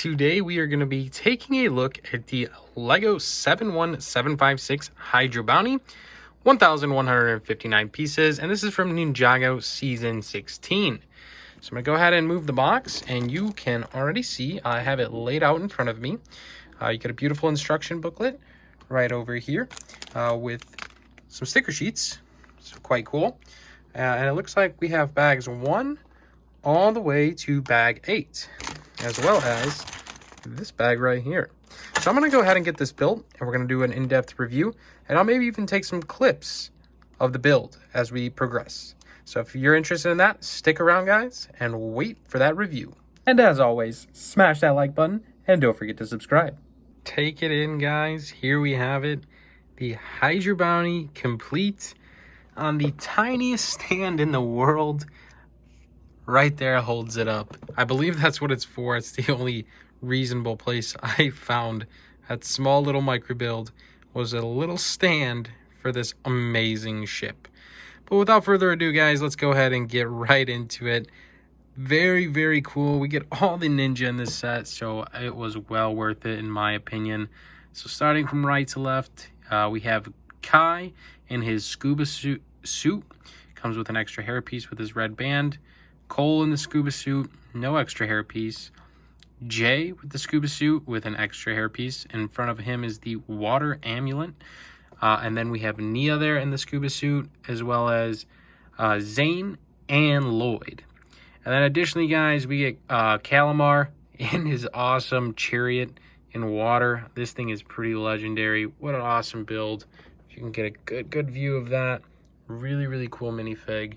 Today we are going to be taking a look at the LEGO 71756 Hydro Bounty, 1,159 pieces, and this is from Ninjago Season 16. So I'm going to go ahead and move the box, and you can already see I have it laid out in front of me. You get a beautiful instruction booklet right over here with some sticker sheets, so quite cool. And it looks like we have bags 1 all the way to bag 8, as well as this bag right here. So I'm going to go ahead and get this built, and we're going to do an in-depth review, and I'll maybe even take some clips of the build as we progress. So if you're interested in that, stick around, guys, and wait for that review. And as always, smash that like button, and don't forget to subscribe. Take it in, guys. Here we have it. The Hydro Bounty complete on the tiniest stand in the world. Right there holds it up. I believe that's what it's for. It's the only reasonable place I found that small little micro build was a little stand for this amazing ship. But without further ado, guys, let's go ahead and get right into it. Very, very cool. We get all the ninja in this set, so it was well worth it in my opinion. So starting from right to left, we have Kai in his scuba suit. Comes with an extra hairpiece with his red band. Cole in the scuba suit, no extra hairpiece. Jay with the scuba suit with an extra hairpiece. In front of him is the water amulet. And then we have Nia there in the scuba suit, as well as Zane and Lloyd. And then additionally, guys, we get Calamar in his awesome chariot in water. This thing is pretty legendary. What an awesome build. If you can get a good view of that. Really, really cool minifig.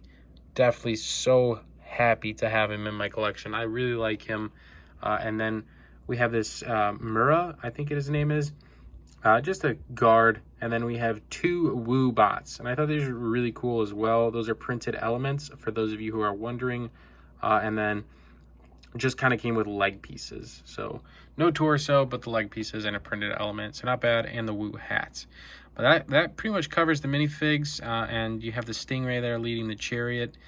Definitely so happy to have him in my collection. I really like him. And then we have this Mura, I think his name is. Just a guard. And then we have 2 Woo bots. And I thought these were really cool as well. Those are printed elements for those of you who are wondering. And then just kind of came with leg pieces. So no torso, but the leg pieces and a printed element. So not bad. And the Woo hats. But that pretty much covers the minifigs. And you have the Stingray there leading the chariot.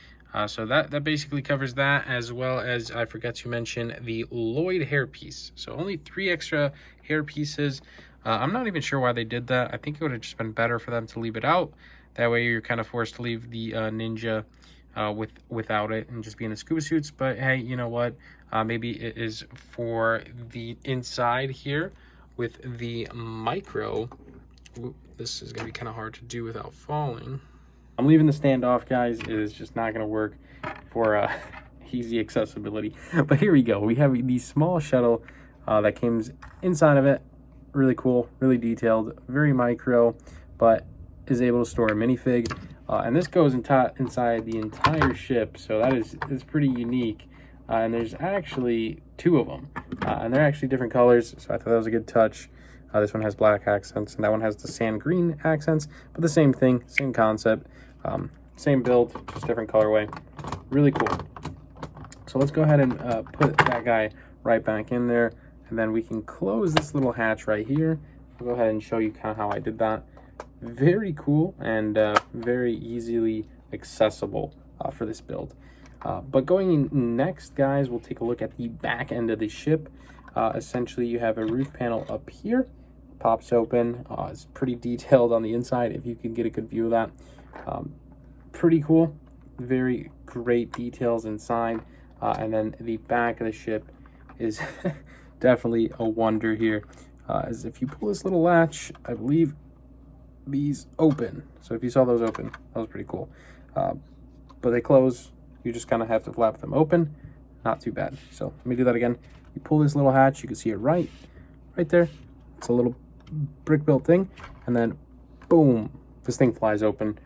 So that basically covers that, as well as I forgot to mention the Lloyd hairpiece. So only 3 extra hair pieces. I'm not even sure why they did that. I think it would have just been better for them to leave it out. That way you're kind of forced to leave the ninja without it and just be in the scuba suits. But hey, you know what? Maybe it is for the inside here with the micro. Ooh, this is going to be kind of hard to do without falling. I'm leaving the stand off, guys. It is just not going to work for easy accessibility. But here we go. We have the small shuttle that comes inside of it. Really cool, really detailed, very micro, but is able to store a minifig. And this goes inside the entire ship, so that is pretty unique. And there's actually 2 of them, and they're actually different colors, so I thought that was a good touch. This one has black accents, and that one has the sand green accents, but the same thing, same concept. Same build, just different colorway. Really cool. So let's go ahead and put that guy right back in there, and then we can close this little hatch right here. I'll go ahead and show you kind of how I did that. Very cool and very easily accessible for this build. But going in next, guys, we'll take a look at the back end of the ship. Essentially, you have a roof panel up here. Pops open. It's pretty detailed on the inside, if you can get a good view of that. Pretty cool, very great details inside, and then the back of the ship is definitely a wonder here, as if you pull this little latch, I believe these open. So if you saw those open, that was pretty cool. But they close. You just kind of have to flap them open. Not too bad. So let me do that again. You pull this little hatch, you can see it right there. It's a little brick built thing, and then boom, this thing flies open.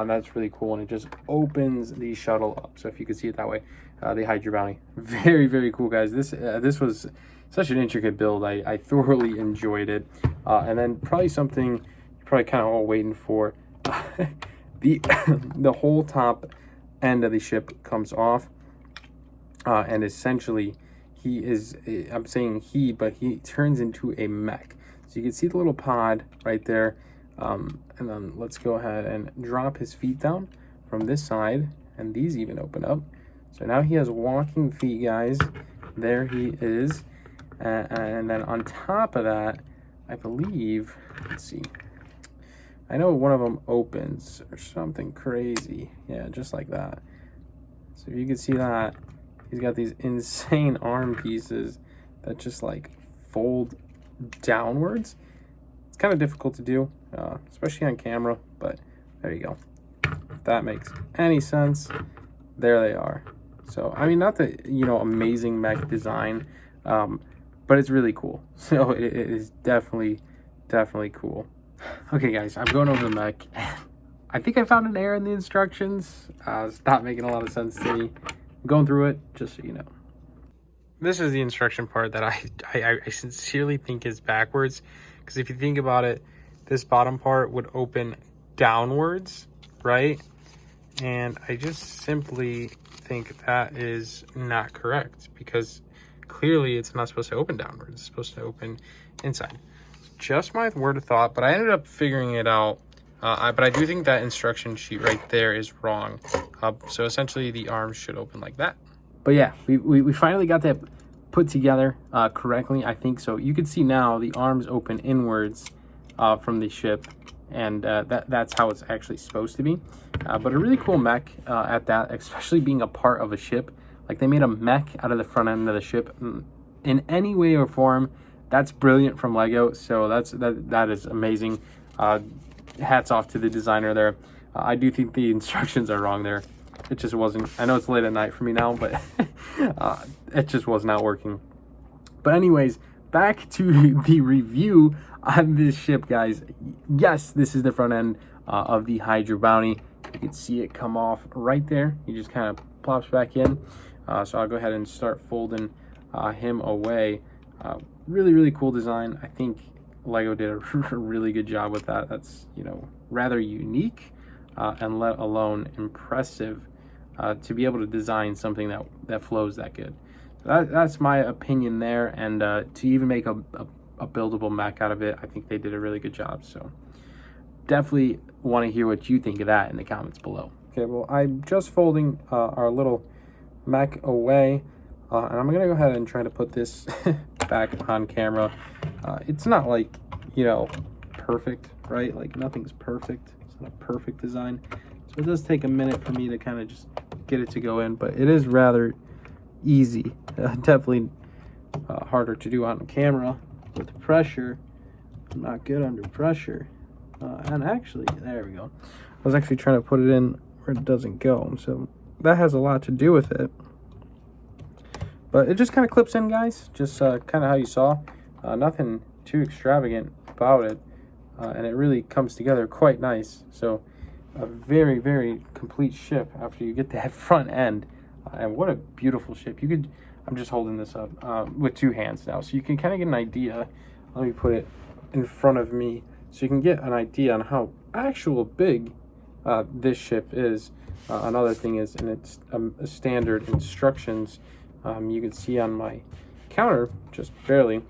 That's really cool, and it just opens the shuttle up. So if you could see it that way, the Hydro Bounty, very, very cool, guys. This was such an intricate build. I thoroughly enjoyed it. And then probably something you're probably kind of all waiting for. The whole top end of the ship comes off, and essentially he is, I'm saying he, but he turns into a mech. So you can see the little pod right there. And then let's go ahead and drop his feet down from this side, and these even open up. So now he has walking feet, guys. There he is. And then on top of that, I believe, let's see, I know one of them opens or something crazy. Yeah, just like that. So if you can see that, he's got these insane arm pieces that just like fold downwards. It's kind of difficult to do, especially on camera, but there you go. If that makes any sense, there they are. So, I mean, not the, amazing mech design, but it's really cool. So it is definitely cool. Okay, guys, I'm going over the mech. I think I found an error in the instructions. It's not making a lot of sense to me. I'm going through it, just so you know. This is the instruction part that I sincerely think is backwards. Because if you think about it, this bottom part would open downwards, right? And I just simply think that is not correct. Because clearly it's not supposed to open downwards. It's supposed to open inside. Just my word of thought, but I ended up figuring it out. But I do think that instruction sheet right there is wrong. So essentially the arms should open like that. But yeah, we finally got that put together correctly, I think. So you can see now the arms open inwards from the ship, and that's how it's actually supposed to be. But a really cool mech at that, especially being a part of a ship. Like, they made a mech out of the front end of the ship in any way or form. That's brilliant from LEGO, so that is amazing. Hats off to the designer there. I do think the instructions are wrong there. It just wasn't. I know it's late at night for me now, but it just was not working. But anyways, back to the review on this ship, guys. Yes, this is the front end of the Hydra Bounty. You can see it come off right there. He just kind of plops back in. So I'll go ahead and start folding him away. Really cool design. I think LEGO did a really good job with that. That's, rather unique and let alone impressive to be able to design something that flows that good. That's my opinion there, and to even make a buildable mech out of it, I think they did a really good job. So definitely want to hear what you think of that in the comments below. Okay, well, I'm just folding our little mech away, and I'm gonna go ahead and try to put this back on camera. It's not like, perfect, right? Like, nothing's perfect. It's not a perfect design, so it does take a minute for me to kind of just get it to go in, but it is rather easy. Definitely harder to do on camera with pressure. I'm not good under pressure. And actually, there we go. I was actually trying to put it in where it doesn't go, so that has a lot to do with it. But it just kind of clips in, guys. Just kind of how you saw. Nothing too extravagant about it. And it really comes together quite nice. So a very complete ship after you get that front end. And what a beautiful ship. I'm just holding this up with two hands now, so you can kind of get an idea. Let me put it in front of me so you can get an idea on how actual big this ship is. Another thing is, and it's standard instructions. You can see on my counter, just barely,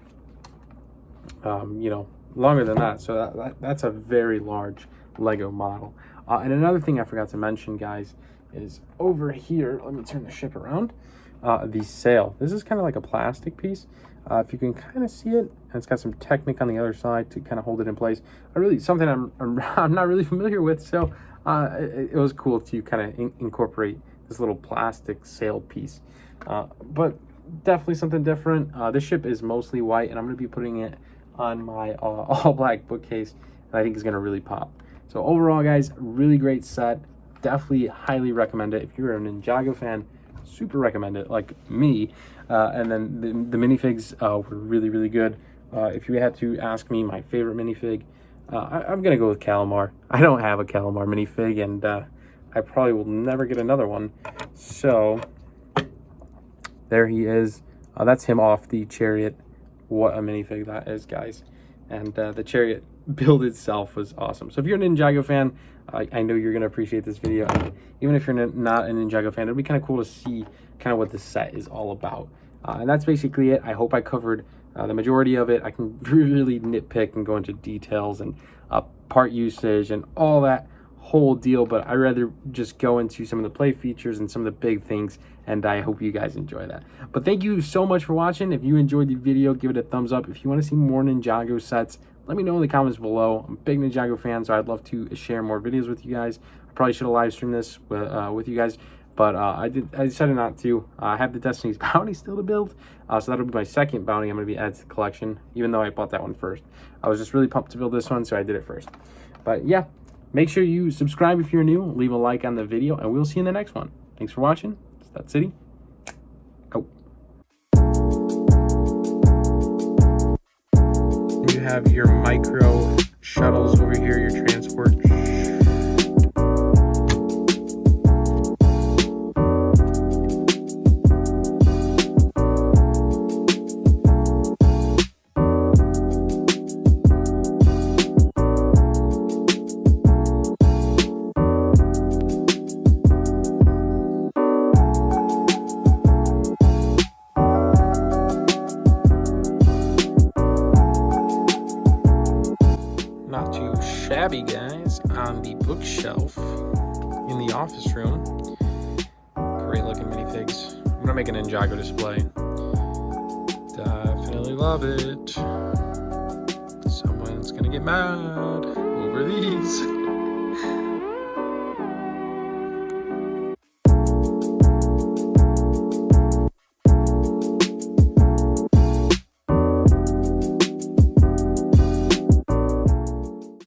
longer than that. So that's a very large LEGO model. And another thing I forgot to mention, guys, is over here. Let me turn the ship around. The sail. This is kind of like a plastic piece. If you can kind of see it, and it's got some Technic on the other side to kind of hold it in place. Something I'm not really familiar with, so it was cool to kind of incorporate this little plastic sail piece. But definitely something different. This ship is mostly white, and I'm going to be putting it on my all black bookcase, and I think it's going to really pop. So overall, guys, really great set. Definitely highly recommend it. If you're a Ninjago fan, super recommend it, like me. And then the minifigs were really good. If you had to ask me my favorite minifig, I'm going to go with Calamar. I don't have a Calamar minifig, and I probably will never get another one. So there he is. That's him off the chariot. What a minifig that is, guys. And the chariot build itself was awesome. So if you're a Ninjago fan, I know you're going to appreciate this video. And even if you're not a Ninjago fan, it'll be kind of cool to see kind of what this set is all about. And that's basically it. I hope I covered the majority of it. I can really nitpick and go into details and part usage and all that whole deal, but I'd rather just go into some of the play features and some of the big things and I hope you guys enjoy that. But thank you so much for watching. If you enjoyed the video, give it a thumbs up. If you want to see more Ninjago sets, let me know in the comments below. I'm a big Ninjago fan, so I'd love to share more videos with you guys. I probably should have live streamed this with you guys, but I decided not to. I have the Destiny's Bounty still to build, so that'll be my second bounty I'm going to be adding to the collection, even though I bought that one first. I was just really pumped to build this one, so I did it first. But yeah, make sure you subscribe if you're new, leave a like on the video, and we'll see you in the next one. Thanks for watching. It's That City. Out. You have your micro shuttles over here, your transport. Not too shabby, guys, on the bookshelf in the office room. Great looking minifigs. I'm gonna make a Ninjago display. Definitely love it. Someone's gonna get mad over these.